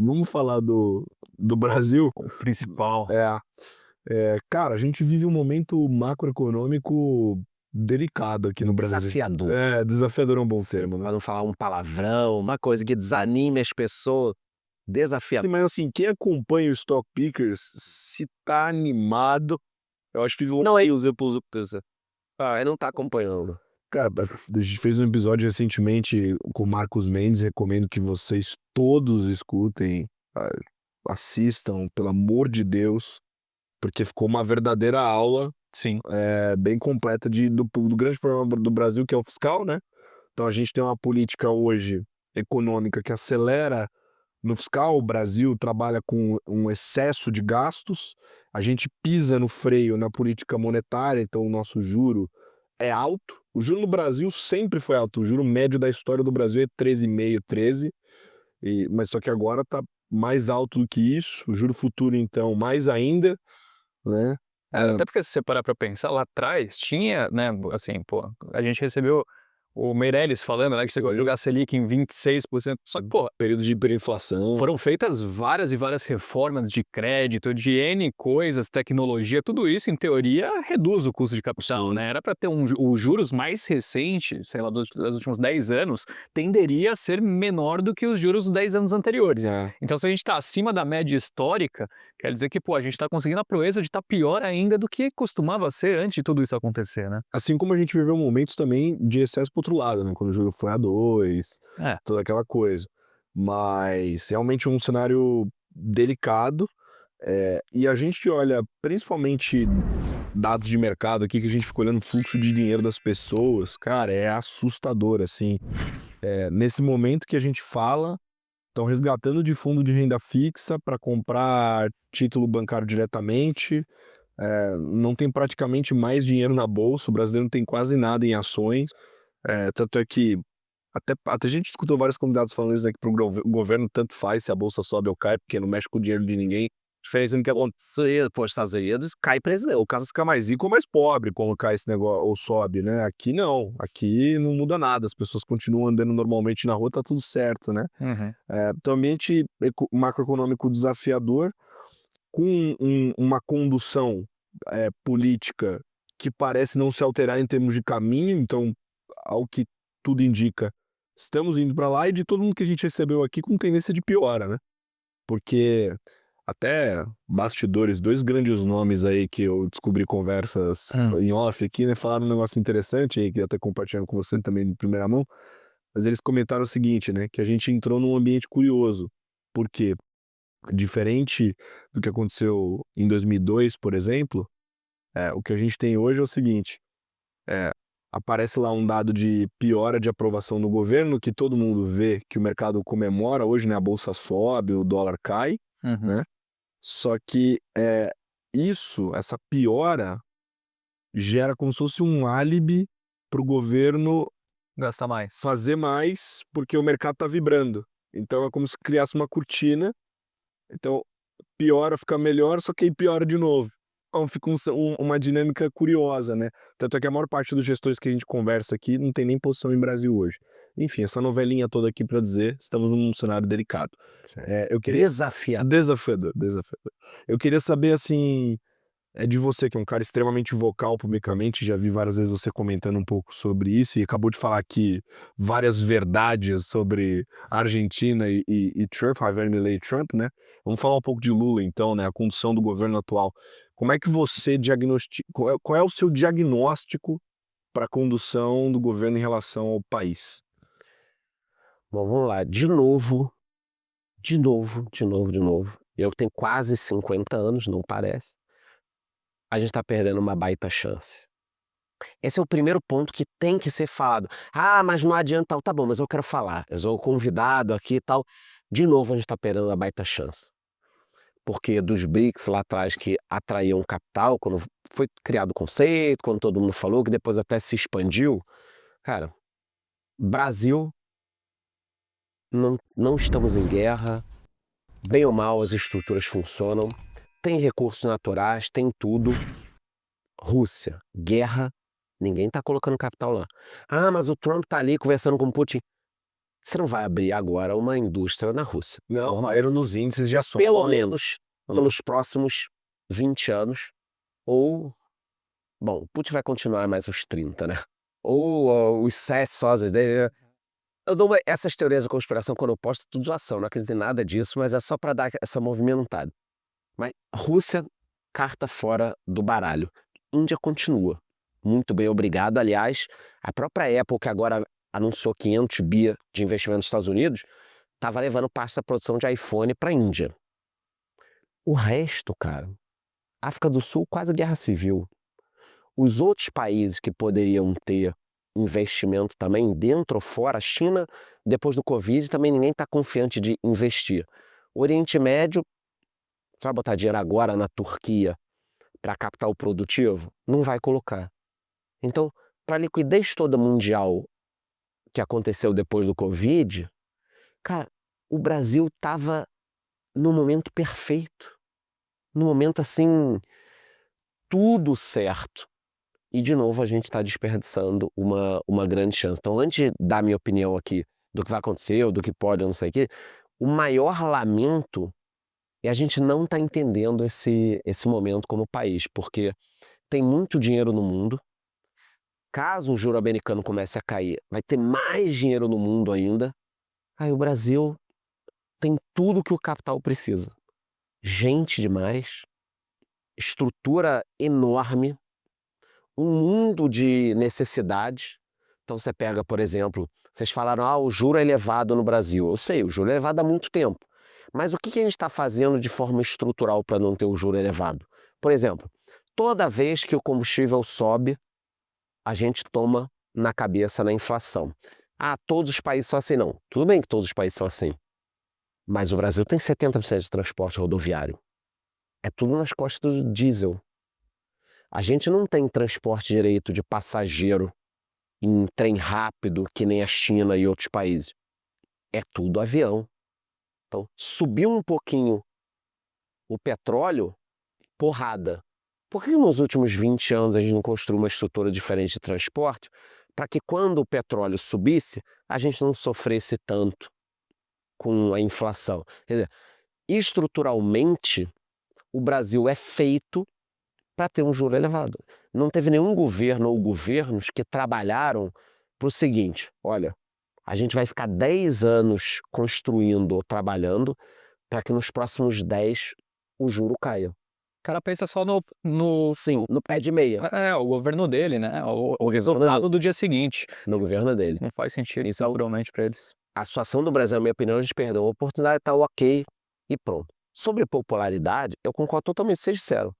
vamos falar do Brasil. O principal. Cara, a gente vive um momento macroeconômico delicado aqui no Brasil. Desafiador. Desafiador é um bom Sim, termo, né? pra não falar um palavrão, uma coisa que desanime as pessoas. Desafiador. Mas assim, quem acompanha o Stock Pickers, se tá animado, eu acho que Não é user por user. Ele não tá acompanhando. Cara, a gente fez um episódio recentemente com o Marcos Mendes, recomendo que vocês todos escutem, assistam, pelo amor de Deus, porque ficou uma verdadeira aula Sim. bem completa do grande problema do Brasil, que é o fiscal, né? Então a gente tem uma política hoje econômica que acelera no fiscal. O Brasil trabalha com um excesso de gastos, a gente pisa no freio na política monetária, então o nosso juro é alto. O juro no Brasil sempre foi alto, o juro médio da história do Brasil é 13,5, 13, mas só que agora está mais alto do que isso, o juro futuro então mais ainda, né? Até porque se você parar pra pensar, lá atrás tinha, né, assim, pô, a gente recebeu o Meirelles falando, né, que chegou a jogar Selic em 26%, só que, pô, Período de hiperinflação. foram feitas várias e várias reformas de crédito, de N coisas, tecnologia, tudo isso, em teoria, reduz o custo de capital, né? Era para ter os juros mais recentes, sei lá, dos últimos 10 anos, tenderia a ser menor do que os juros dos 10 anos anteriores. Então, se a gente está acima da média histórica, quer dizer que, pô, a gente está conseguindo a proeza de estar pior ainda do que costumava ser antes de tudo isso acontecer, né? Assim como a gente viveu momentos também de excesso pro outro lado, né? Quando o juro foi a 2, toda aquela coisa. Mas realmente um cenário delicado. E a gente olha principalmente dados de mercado aqui, que a gente fica olhando o fluxo de dinheiro das pessoas, cara, é assustador, assim. Nesse momento que a gente fala, estão resgatando de fundo de renda fixa para comprar título bancário diretamente. Não tem praticamente mais dinheiro na bolsa, o brasileiro não tem quase nada em ações. Tanto é que até a gente escutou vários convidados falando isso, né, que pro governo tanto faz se a bolsa sobe ou cai, porque não mexe com o dinheiro de ninguém. Diferença no que acontece, pô, os Estados Unidos cai presidente. O caso fica mais rico ou mais pobre quando cai esse negócio, ou sobe, né? Aqui não, aqui não muda nada, as pessoas continuam andando normalmente na rua, tá tudo certo, né? Então, ambiente macroeconômico desafiador, com uma condução política que parece não se alterar em termos de caminho. Então, ao que tudo indica, estamos indo para lá, e de todo mundo que a gente recebeu aqui com tendência de piora, né? Porque até bastidores, dois grandes nomes aí que eu descobri conversas em off aqui, né, falaram um negócio interessante aí, que eu até compartilhando com você também de primeira mão, mas eles comentaram o seguinte, né, que a gente entrou num ambiente curioso, porque diferente do que aconteceu em 2002, por exemplo, o que a gente tem hoje é o seguinte, aparece lá um dado de piora de aprovação no governo, que todo mundo vê, que o mercado comemora hoje, né, a bolsa sobe, o dólar cai, né? Só que essa piora gera como se fosse um álibi para o governo Gasta mais. fazer mais, porque o mercado está vibrando. Então é como se criasse uma cortina. Então piora, fica melhor, só que aí piora de novo. Então fica uma dinâmica curiosa, né? Tanto é que a maior parte dos gestores que a gente conversa aqui não tem nem posição em Brasil hoje. Enfim, essa novelinha toda aqui para dizer, estamos num cenário delicado. Eu queria... Desafiador. Eu queria saber, assim, de você, que é um cara extremamente vocal publicamente, já vi várias vezes você comentando um pouco sobre isso, e acabou de falar aqui várias verdades sobre a Argentina e Trump, Javier Milei e Trump, né? Vamos falar um pouco de Lula, então, né? A condução do governo atual. Como é que você diagnostica, qual é o seu diagnóstico para a condução do governo em relação ao país? Bom, vamos lá. De novo. Eu tenho quase 50 anos, não parece. A gente tá perdendo uma baita chance. Esse é o primeiro ponto que tem que ser falado. Mas não adianta tal. Tá bom, mas eu quero falar. Eu sou convidado aqui e tal. De novo, a gente tá perdendo uma baita chance. Porque dos BRICS lá atrás, que atraíam capital, quando foi criado o conceito, quando todo mundo falou, que depois até se expandiu, cara, Brasil, não estamos em guerra, bem ou mal as estruturas funcionam, tem recursos naturais, tem tudo. Rússia, guerra, ninguém tá colocando capital lá. Mas o Trump tá ali conversando com o Putin. você não vai abrir agora uma indústria na Rússia. Não, caíram nos índices de ações. Pelo menos pelos próximos 20 anos, ou... Bom, o Putin vai continuar mais uns 30, né? Ou os 7 sósias dele. Eu dou essas teorias da conspiração quando eu posto tudo zoação, não acredito em nada disso, mas é só para dar essa movimentada. Mas Rússia, carta fora do baralho. Índia continua. Muito bem, obrigado. Aliás, a própria Apple, que agora anunciou 500 bi de investimento nos Estados Unidos, estava levando parte da produção de iPhone para a Índia. O resto, cara, África do Sul, quase guerra civil. Os outros países que poderiam ter investimento também, dentro ou fora, a China, depois do Covid, também ninguém está confiante de investir. O Oriente Médio, você vai botar dinheiro agora na Turquia para capital produtivo? Não vai colocar. Então, para a liquidez toda mundial que aconteceu depois do Covid, cara, o Brasil estava no momento perfeito. No momento, assim, tudo certo. E, de novo, a gente está desperdiçando uma grande chance. Então, antes de dar minha opinião aqui do que vai acontecer, ou do que pode, eu não sei o quê, o maior lamento é a gente não estar entendendo esse momento como país, porque tem muito dinheiro no mundo. Caso o juro americano comece a cair, vai ter mais dinheiro no mundo ainda. Aí o Brasil tem tudo que o capital precisa. Gente demais, estrutura enorme, um mundo de necessidades. Então você pega, por exemplo, vocês falaram, o juro é elevado no Brasil. Eu sei, o juro é elevado há muito tempo. Mas o que a gente está fazendo de forma estrutural para não ter o juro elevado? Por exemplo, toda vez que o combustível sobe, a gente toma na cabeça na inflação. Todos os países são assim, não. Tudo bem que todos os países são assim. Mas o Brasil tem 70% de transporte rodoviário. É tudo nas costas do diesel. A gente não tem transporte direito de passageiro em trem rápido, que nem a China e outros países. É tudo avião. Então, subiu um pouquinho o petróleo, porrada. Por que nos últimos 20 anos a gente não construiu uma estrutura diferente de transporte para que quando o petróleo subisse, a gente não sofresse tanto com a inflação? Quer dizer, estruturalmente, o Brasil é feito para ter um juro elevado. Não teve nenhum governo ou governos que trabalharam para o seguinte, olha, a gente vai ficar 10 anos construindo ou trabalhando para que nos próximos 10 o juro caia. O cara pensa só no Sim, no pé de meia. o governo dele, né? O resultado do dia seguinte. No governo dele. Não faz sentido, isso naturalmente para eles. A situação do Brasil, na minha opinião, a gente perdeu. A oportunidade está ok e pronto. Sobre popularidade, eu concordo totalmente, seja sincero.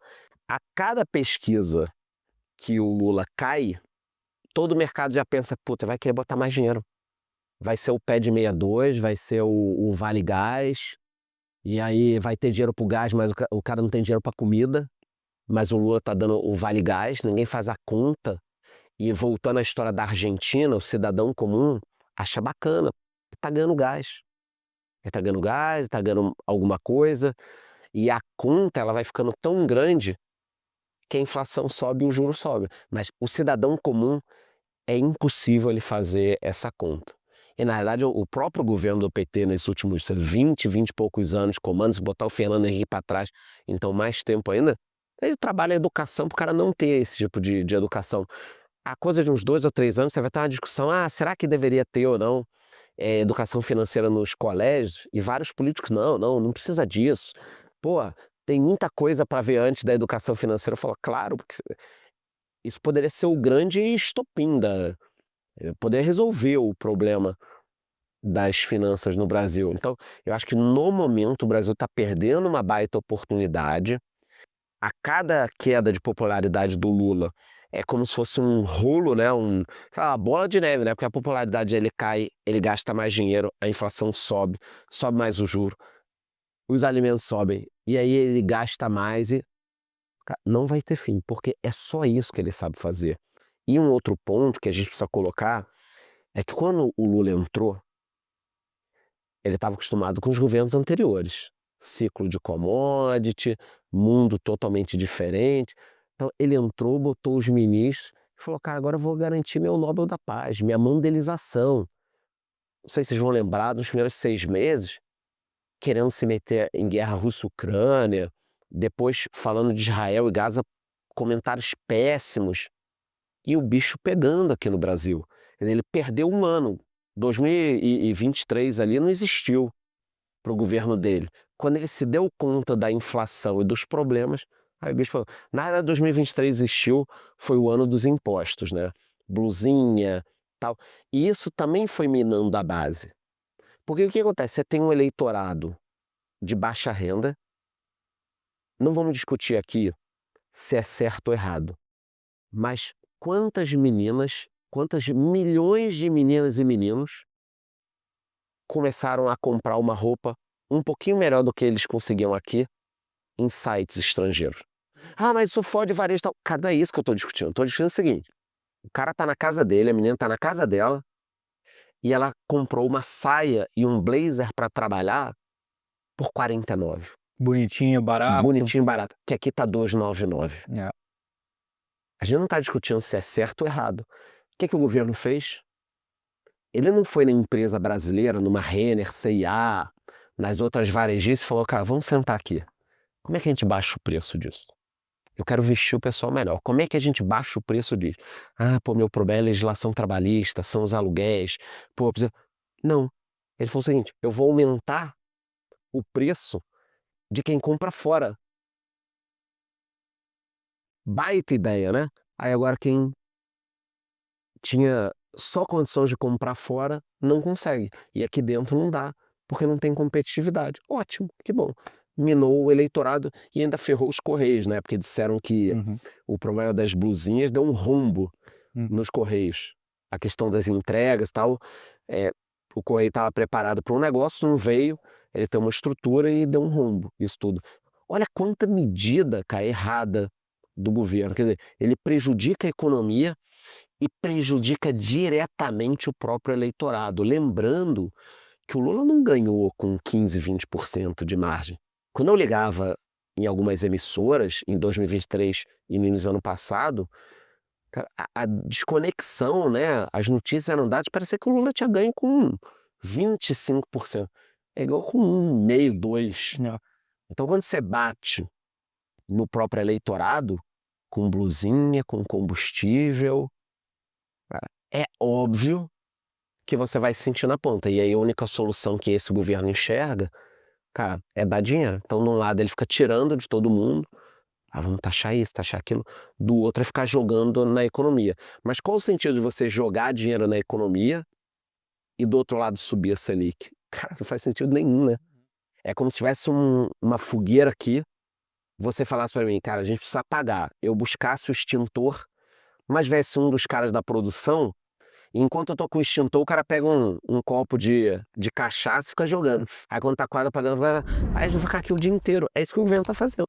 A cada pesquisa que o Lula cai, todo o mercado já pensa, puta, vai querer botar mais dinheiro. Vai ser o PED 62, vai ser o Vale Gás, e aí vai ter dinheiro pro gás, mas o cara não tem dinheiro pra comida, mas o Lula tá dando o Vale Gás, ninguém faz a conta. E voltando à história da Argentina, o cidadão comum acha bacana, tá ganhando gás. Ele tá ganhando gás, tá ganhando alguma coisa, e a conta ela vai ficando tão grande que a inflação sobe e o juro sobe. Mas o cidadão comum é impossível ele fazer essa conta. E, na verdade, o próprio governo do PT, nesses últimos 20 e poucos anos, comandos, botar o Fernando Henrique para trás, então mais tempo ainda, ele trabalha a educação para o cara não ter esse tipo de educação. A coisa de uns 2 ou 3 anos, você vai ter uma discussão, será que deveria ter ou não educação financeira nos colégios? E vários políticos, não precisa disso. Pô, tem muita coisa para ver antes da educação financeira. Eu falo, claro, porque isso poderia ser o grande estopim poder resolver o problema das finanças no Brasil. Então, eu acho que no momento o Brasil está perdendo uma baita oportunidade. A cada queda de popularidade do Lula é como se fosse um rolo, né? Uma bola de neve, né? Porque a popularidade ele cai, ele gasta mais dinheiro, a inflação sobe mais o juro, os alimentos sobem, e aí ele gasta mais e não vai ter fim, porque é só isso que ele sabe fazer. E um outro ponto que a gente precisa colocar é que quando o Lula entrou, ele estava acostumado com os governos anteriores. Ciclo de commodity, mundo totalmente diferente. Então ele entrou, botou os ministros e falou, cara, agora eu vou garantir meu Nobel da Paz, minha mandelização. não sei se vocês vão lembrar, nos primeiros 6 meses, querendo se meter em guerra Rússia-Ucrânia, depois falando de Israel e Gaza, comentários péssimos, e o bicho pegando aqui no Brasil. Ele perdeu um ano, 2023 ali não existiu para o governo dele. Quando ele se deu conta da inflação e dos problemas, aí o bicho falou, nada 2023 existiu, foi o ano dos impostos, né? Blusinha, tal. E isso também foi minando a base. Porque o que acontece? Você tem um eleitorado de baixa renda, não vamos discutir aqui se é certo ou errado, mas quantas milhões de meninas e meninos começaram a comprar uma roupa um pouquinho melhor do que eles conseguiam aqui em sites estrangeiros. Ah, mas isso fode varejo e tal. Cara, não é isso que eu tô discutindo. Eu tô discutindo o seguinte, o cara tá na casa dele, a menina tá na casa dela, e ela comprou uma saia e um blazer para trabalhar por 49. Bonitinho, barato. Bonitinho, barato. Que aqui tá 299. É. A gente não tá discutindo se é certo ou errado. O que o governo fez? Ele não foi na empresa brasileira, numa Renner, C&A, nas outras varejistas e falou, cara, vamos sentar aqui. Como é que a gente baixa o preço disso? Eu quero vestir o pessoal melhor. Como é que a gente baixa o preço disso? Ah, pô, meu problema é a legislação trabalhista, são os aluguéis. Pô, precisa... Não. Ele falou o seguinte, eu vou aumentar o preço de quem compra fora. Baita ideia, né? Aí agora quem tinha só condições de comprar fora não consegue. E aqui dentro não dá, porque não tem competitividade. Ótimo, que bom. Minou o eleitorado e ainda ferrou os Correios, né? Porque disseram que o problema das blusinhas deu um rombo nos Correios. A questão das entregas e tal, o Correio estava preparado para um negócio, não veio, ele tem uma estrutura e deu um rombo, isso tudo. Olha quanta medida, cara, errada do governo. Quer dizer, ele prejudica a economia e prejudica diretamente o próprio eleitorado. Lembrando que o Lula não ganhou com 15, 20% de margem. Quando eu ligava em algumas emissoras, em 2023 e no início do ano passado, a desconexão, né? As notícias eram dadas, parecia que o Lula tinha ganho com 25%. É igual com 1,5%, 2%. Então, quando você bate no próprio eleitorado, com blusinha, com combustível, é óbvio que você vai se sentir na ponta. E aí a única solução que esse governo enxerga, cara, é dar dinheiro. Então, de um lado ele fica tirando de todo mundo, vamos taxar isso, taxar aquilo. Do outro é ficar jogando na economia. Mas qual o sentido de você jogar dinheiro na economia e do outro lado subir a Selic? Cara, não faz sentido nenhum, né? É como se tivesse uma fogueira aqui, você falasse para mim, cara, a gente precisa apagar. Eu buscasse o extintor, mas viesse um dos caras da produção, e enquanto eu tô com o extintor, o cara pega um copo de cachaça e fica jogando. Aí quando tá quase apagando, aí eu vou ficar aqui o dia inteiro. É isso que o governo tá fazendo.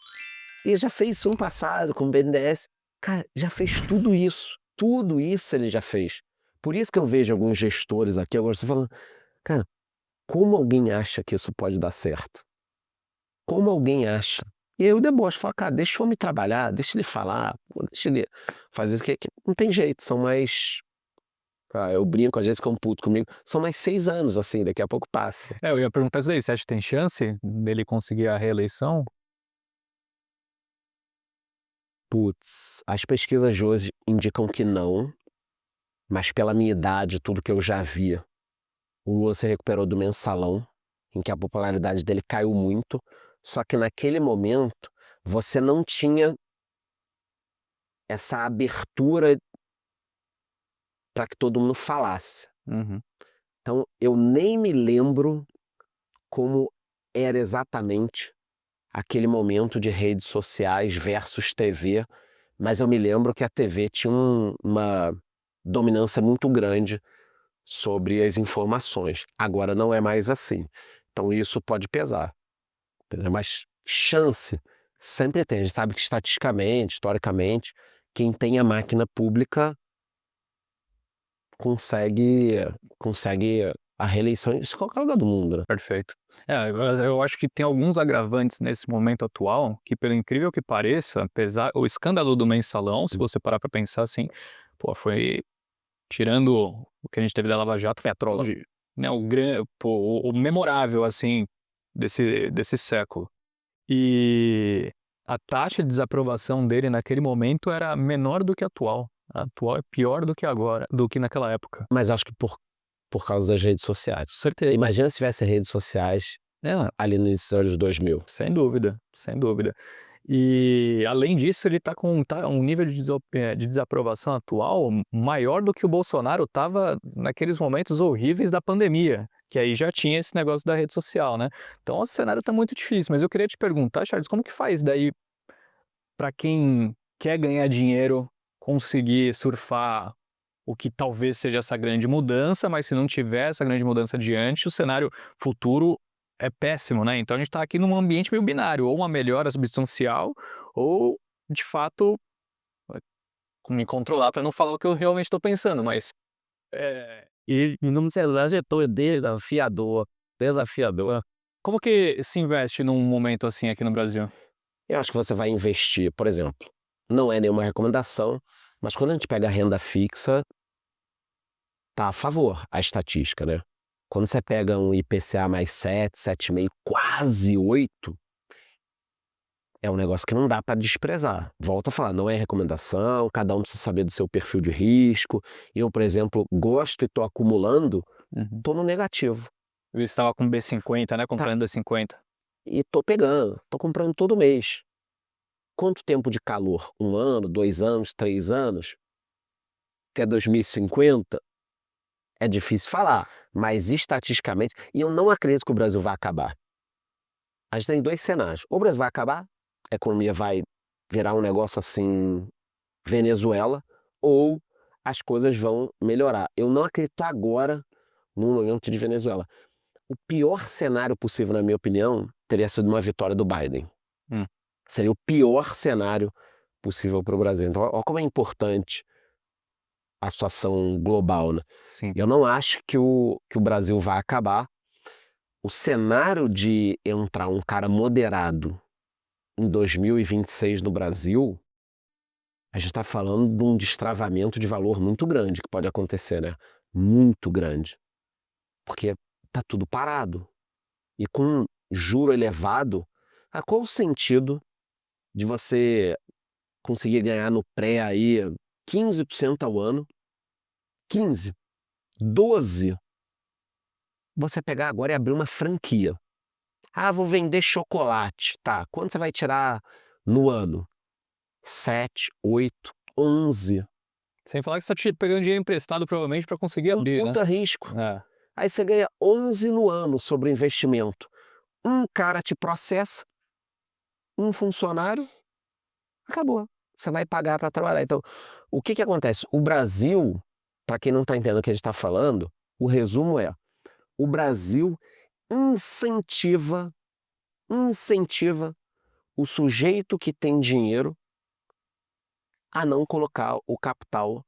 E já fez isso no passado, com o BNDES. Cara, já fez tudo isso. Tudo isso ele já fez. Por isso que eu vejo alguns gestores aqui, agora estou falando, cara, como alguém acha que isso pode dar certo? Como alguém acha? E aí o deboche fala, cara, deixa o homem trabalhar, deixa ele falar, deixa ele fazer isso que não tem jeito, são mais... eu brinco, às vezes ficam puto comigo, são mais 6 anos, assim, daqui a pouco passa. Eu ia perguntar isso daí, você acha que tem chance dele conseguir a reeleição? Putz, as pesquisas de hoje indicam que não, mas pela minha idade, tudo que eu já vi, o Lula se recuperou do mensalão, em que a popularidade dele caiu muito, só que naquele momento você não tinha essa abertura para que todo mundo falasse. Então eu nem me lembro como era exatamente aquele momento de redes sociais versus TV, mas eu me lembro que a TV tinha uma dominância muito grande sobre as informações. Agora não é mais assim. Então isso pode pesar. Entendeu? Mas chance sempre tem. A gente sabe que estatisticamente, historicamente, quem tem a máquina pública consegue a reeleição em qualquer lugar do mundo, né? Perfeito. Eu acho que tem alguns agravantes nesse momento atual, que pelo incrível que pareça, apesar o escândalo do mensalão, se você parar para pensar assim, pô, foi tirando o que a gente teve da Lava Jato, foi atroz. né, o memorável, assim, desse século. E a taxa de desaprovação dele naquele momento era menor do que a atual. A atual é pior do que agora, do que naquela época. Mas acho que por causa das redes sociais. Com certeza. Imagina se tivesse redes sociais ali no início dos anos 2000. Sem dúvida, sem dúvida. E, além disso, ele tá com um nível de desaprovação atual maior do que o Bolsonaro estava naqueles momentos horríveis da pandemia, que aí já tinha esse negócio da rede social, né? Então, o cenário tá muito difícil. Mas eu queria te perguntar, Charles, como que faz daí para quem quer ganhar dinheiro, conseguir surfar o que talvez seja essa grande mudança, mas se não tiver essa grande mudança adiante, o cenário futuro é péssimo, né? Então a gente está aqui num ambiente meio binário, ou uma melhora substancial, ou, de fato, me controlar para não falar o que eu realmente estou pensando, mas... E o número de celulares é todo desafiador. Como que se investe num momento assim aqui no Brasil? Eu acho que você vai investir, por exemplo, não é nenhuma recomendação, mas quando a gente pega a renda fixa, tá a favor a estatística, né? Quando você pega um IPCA mais 7, 7,5, quase 8, é um negócio que não dá para desprezar. Volto a falar, não é recomendação, cada um precisa saber do seu perfil de risco. Eu, por exemplo, gosto e estou acumulando, estou no negativo. Eu estava com B50, né? Comprando B50. E estou pegando, estou comprando todo mês. Quanto tempo de calor? 1 ano, 2 anos, 3 anos? Até 2050? É difícil falar, mas estatisticamente, e eu não acredito que o Brasil vai acabar. A gente tem 2 cenários. Ou o Brasil vai acabar, a economia vai virar um negócio assim, Venezuela, ou as coisas vão melhorar. Eu não acredito agora no momento de Venezuela. O pior cenário possível, na minha opinião, teria sido uma vitória do Biden. Seria o pior cenário possível para o Brasil. Então, olha como é importante a situação global, né? Sim. Eu não acho que o Brasil vai acabar. O cenário de entrar um cara moderado em 2026 no Brasil, a gente está falando de um destravamento de valor muito grande que pode acontecer, né? Muito grande. Porque tá tudo parado. E com juro elevado, qual o sentido de você conseguir ganhar no pré aí 15% ao ano? 15, 12. Você pegar agora e abrir uma franquia. Vou vender chocolate. Tá, quanto você vai tirar no ano? 7, 8, 11. Sem falar que você está pegando dinheiro emprestado provavelmente para conseguir abrir, Puta né? risco. Aí você ganha 11 no ano sobre o investimento. Um cara te processa, um funcionário, acabou. Você vai pagar para trabalhar. Então, o que acontece? O Brasil, para quem não está entendendo o que a gente está falando, o resumo é: o Brasil incentiva o sujeito que tem dinheiro a não colocar o capital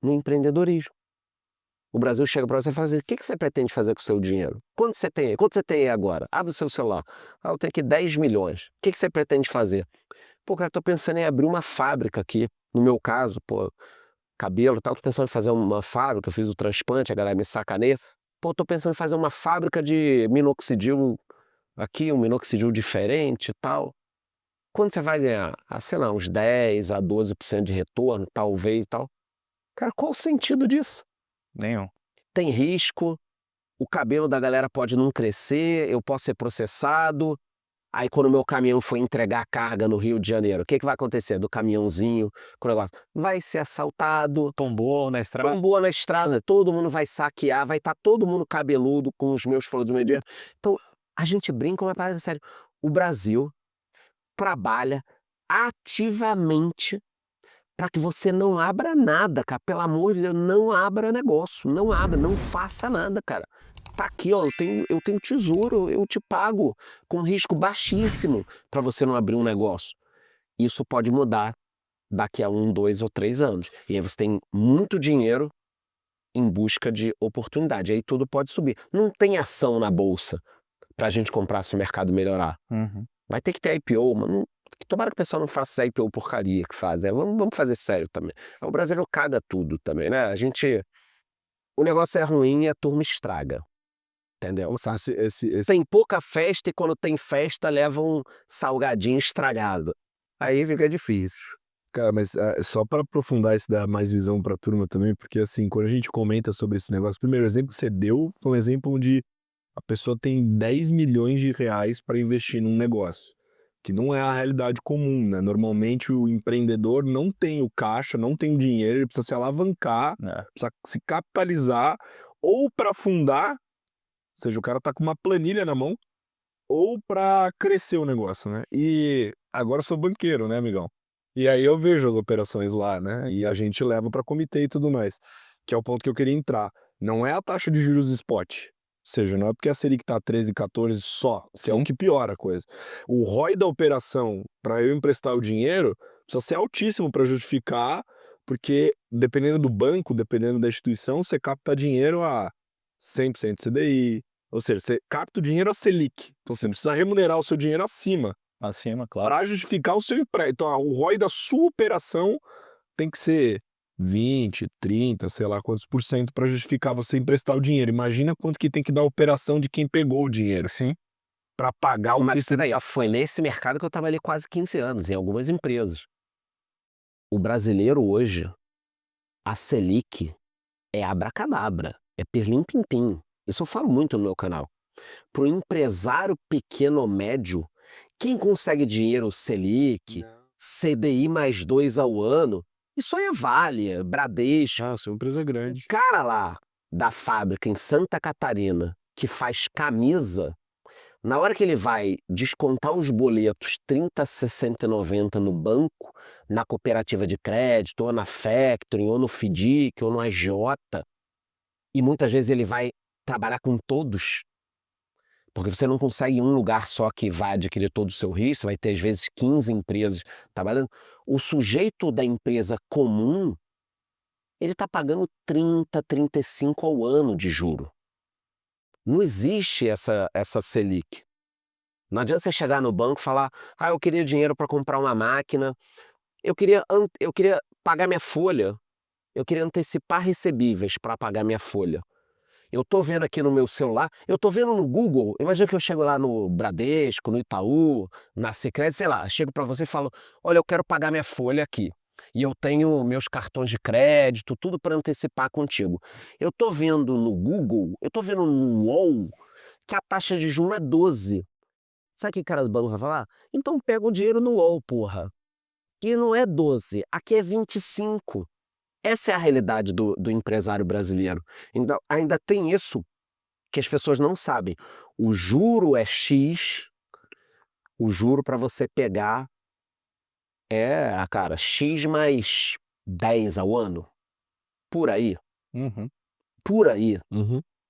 no empreendedorismo. O Brasil chega para você e fala assim: o que você pretende fazer com o seu dinheiro? Quanto você tem aí? Quanto você tem aí agora? Abre o seu celular. Eu tenho aqui 10 milhões. O que você pretende fazer? Pô, cara, tô pensando em abrir uma fábrica aqui. No meu caso, pô, cabelo e tal, tô pensando em fazer uma fábrica. Eu fiz o transplante, a galera me sacaneia. Pô, tô pensando em fazer uma fábrica de minoxidil aqui, um minoxidil diferente e tal. Quanto você vai ganhar? Sei lá, uns 10 a 12% de retorno, talvez e tal. Cara, qual o sentido disso? Nenhum. Tem risco, o cabelo da galera pode não crescer, eu posso ser processado. Aí quando o meu caminhão for entregar a carga no Rio de Janeiro, o que vai acontecer do caminhãozinho com o negócio? Vai ser assaltado. Tombou na estrada. Tombou na estrada, todo mundo vai saquear, vai estar todo mundo cabeludo com os meus produtos medianos. Então, a gente brinca, mas parece sério. O Brasil trabalha ativamente para que você não abra nada, cara. Pelo amor de Deus, não abra negócio, não abra, não faça nada, cara. Tá aqui, ó, eu tenho tesouro, eu te pago com risco baixíssimo para você não abrir um negócio. Isso pode mudar daqui a 1, 2 ou 3 anos. E aí você tem muito dinheiro em busca de oportunidade. Aí tudo pode subir. Não tem ação na bolsa pra gente comprar se o mercado melhorar. Vai ter que ter IPO, mas tomara que o pessoal não faça essa IPO porcaria que faz. Vamos fazer sério também. O brasileiro caga tudo também, né? O negócio é ruim e a turma estraga. entendeu? Esse Tem pouca festa e quando tem festa leva um salgadinho estragado. Aí fica difícil. Cara, mas só para aprofundar isso, dar mais visão pra turma também, porque assim, quando a gente comenta sobre esse negócio, o primeiro exemplo que você deu foi um exemplo onde a pessoa tem 10 milhões de reais para investir num negócio, que não é a realidade comum, né? Normalmente o empreendedor não tem o caixa, não tem o dinheiro, ele precisa se alavancar, precisa se capitalizar, ou para fundar, ou seja, o cara tá com uma planilha na mão, ou para crescer o negócio, né? E agora eu sou banqueiro, né, amigão? E aí eu vejo as operações lá, né? E a gente leva para comitê e tudo mais, que é o ponto que eu queria entrar. Não é a taxa de juros spot. Ou seja, não é porque a Selic tá 13, 14 só, que é o que piora a coisa. O ROI da operação, para eu emprestar o dinheiro, precisa ser altíssimo para justificar, porque dependendo do banco, dependendo da instituição, você capta dinheiro a 100% CDI, ou seja, você capta o dinheiro a Selic. Então você precisa remunerar o seu dinheiro acima claro. para justificar o seu empréstimo. Então, o ROI da sua operação tem que ser 20, 30, sei lá quantos por cento para justificar você emprestar o dinheiro. Imagina quanto que tem que dar a operação de quem pegou o dinheiro. Sim. Para pagar o Mas peraí, foi nesse mercado que eu trabalhei quase 15 anos, em algumas empresas. O brasileiro hoje, a Selic é abracadabra, é pirlim-pim-pim. Isso eu falo muito no meu canal. Para o empresário pequeno ou médio, quem consegue dinheiro Selic, CDI mais 2 ao ano, isso aí é Vale, Bradesco. Ah, você é uma empresa grande. O cara lá da fábrica em Santa Catarina que faz camisa, na hora que ele vai descontar os boletos 30, 60 e 90 no banco, na cooperativa de crédito, ou na Factoring, ou no FDIC, ou no agiota, e muitas vezes ele vai trabalhar com todos, porque você não consegue em um lugar só que vai adquirir todo o seu risco, vai ter às vezes 15 empresas trabalhando. O sujeito da empresa comum, ele está pagando 30, 35 ao ano de juro. Não existe essa Selic. Não adianta você chegar no banco e falar, eu queria dinheiro para comprar uma máquina, eu queria pagar minha folha, eu queria antecipar recebíveis para pagar minha folha. Eu tô vendo aqui no meu celular, eu tô vendo no Google, imagina que eu chego lá no Bradesco, no Itaú, na Sicredi, sei lá, chego para você e falo, olha, eu quero pagar minha folha aqui. E eu tenho meus cartões de crédito, tudo para antecipar contigo. Eu tô vendo no Google, eu tô vendo no UOL, que a taxa de juros é 12. Sabe o que o cara do banco vai falar? Então pega o dinheiro no UOL, porra. Que não é 12, aqui é 25. Essa é a realidade do empresário brasileiro. Então, ainda tem isso que as pessoas não sabem. O juro é X, o juro para você pegar é, cara, X mais 10 ao ano. Por aí. Por aí.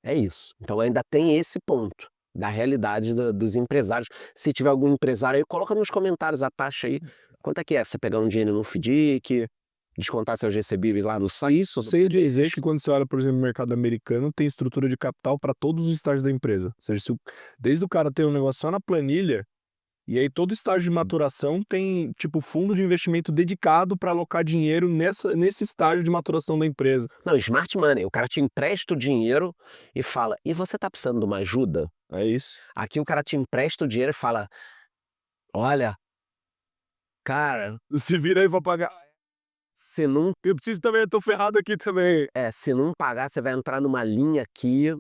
É isso. Então ainda tem esse ponto da realidade dos empresários. Se tiver algum empresário aí, coloca nos comentários a taxa aí. Quanto é que é? Você pegar um dinheiro no FDIC, descontar seus recebíveis lá no site. Isso, sei dizer que quando você olha, por exemplo, no mercado americano, tem estrutura de capital para todos os estágios da empresa. Ou seja, desde o cara ter um negócio só na planilha, e aí todo estágio de maturação tem, tipo, fundo de investimento dedicado para alocar dinheiro nesse estágio de maturação da empresa. Não, smart money. O cara te empresta o dinheiro e fala, e você tá precisando de uma ajuda? É isso. Aqui o cara te empresta o dinheiro e fala, olha, cara, se vira aí pra pagar. Se não... Eu preciso também, eu tô ferrado aqui também. Se não pagar, você vai entrar numa linha aqui